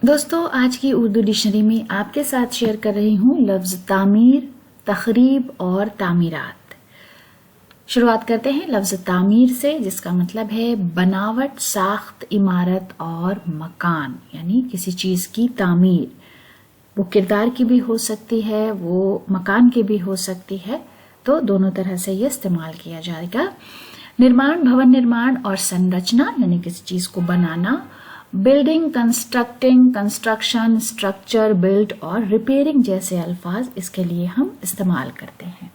دوستو آج کی اردو ڈکشنری میں آپ کے ساتھ شیئر کر رہی ہوں لفظ تعمیر، تخریب اور تعمیرات۔ شروعات کرتے ہیں لفظ تعمیر سے، جس کا مطلب ہے بناوٹ، ساخت، عمارت اور مکان، یعنی کسی چیز کی تعمیر۔ وہ کردار کی بھی ہو سکتی ہے، وہ مکان کی بھی ہو سکتی ہے، تو دونوں طرح سے یہ استعمال کیا جائے گا۔ نرمان، بھون نرمان اور سنرچنا یعنی کسی چیز کو بنانا۔ Building, constructing, construction, structure, build اور ریپیئرنگ جیسے الفاظ اس کے لیے ہم استعمال کرتے ہیں۔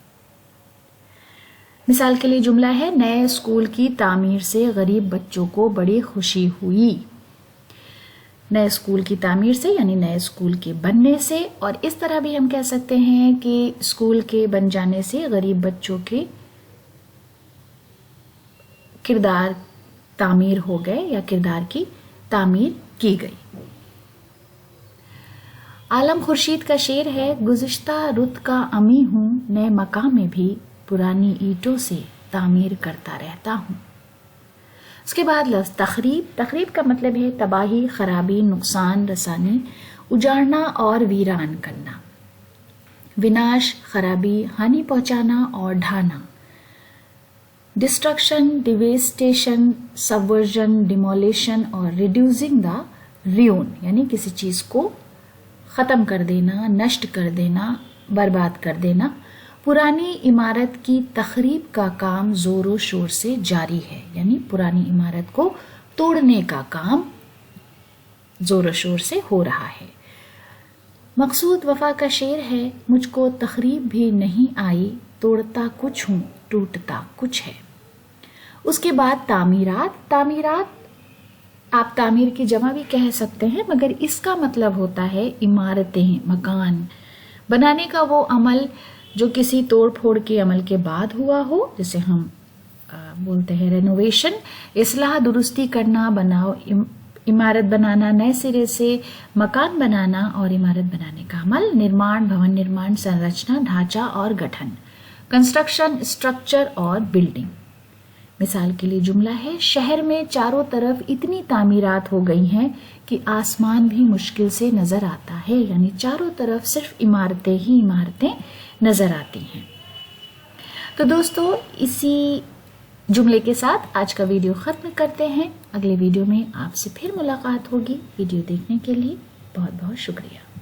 مثال کے لیے جملہ ہے، نئے اسکول کی تعمیر سے غریب بچوں کو بڑی خوشی ہوئی۔ نئے اسکول کی تعمیر سے یعنی نئے اسکول کے بننے سے، اور اس طرح بھی ہم کہہ سکتے ہیں کہ اسکول کے بن جانے سے غریب بچوں کے کردار تعمیر ہو گئے یا کردار کی تعمیر کی گئی۔ عالم خورشید کا شعر ہے، گزشتہ رت کا امی ہوں، نئے مقام میں بھی پرانی اینٹوں سے تعمیر کرتا رہتا ہوں۔ اس کے بعد لفظ تخریب۔ تخریب کا مطلب ہے تباہی، خرابی، نقصان رسانی، اجاڑنا اور ویران کرنا۔ وناش، خرابی، ہانی پہنچانا اور ڈھانا۔ ڈسٹرکشن، ڈیویسٹیشن، سبورژن، ڈیمولیشن اور ریڈیوسنگ دا ریون، یعنی کسی چیز کو ختم کر دینا، نشٹ کر دینا، برباد کر دینا۔ پرانی عمارت کی تخریب کا کام زور و شور سے جاری ہے، یعنی پرانی عمارت کو توڑنے کا کام زور و شور سے ہو رہا ہے۔ مقصود وفا کا شعر ہے، مجھ کو تخریب بھی نہیں آئی، توڑتا کچھ ہوں، ٹوٹتا کچھ ہے۔ اس کے بعد تعمیرات۔ تعمیرات آپ تعمیر کی جمع بھی کہہ سکتے ہیں، مگر اس کا مطلب ہوتا ہے عمارتیں، مکان بنانے کا وہ عمل جو کسی توڑ پھوڑ کے عمل کے بعد ہوا ہو، جسے ہم بولتے ہیں رینوویشن۔ اصلاح، درستی کرنا، بناؤ، عمارت بنانا، نئے سرے سے مکان بنانا اور عمارت بنانے کا عمل۔ نرمان، بھون نرمان، سنرچنا، ڈھانچہ اور گٹھن۔ کنسٹرکشن، اسٹرکچر اور بلڈنگ۔ مثال کے لیے جملہ ہے، شہر میں چاروں طرف اتنی تعمیرات ہو گئی ہیں کہ آسمان بھی مشکل سے نظر آتا ہے، یعنی چاروں طرف صرف عمارتیں ہی عمارتیں نظر آتی ہیں۔ تو دوستو اسی جملے کے ساتھ آج کا ویڈیو ختم کرتے ہیں۔ اگلے ویڈیو میں آپ سے پھر ملاقات ہوگی۔ ویڈیو دیکھنے کے لیے بہت بہت شکریہ۔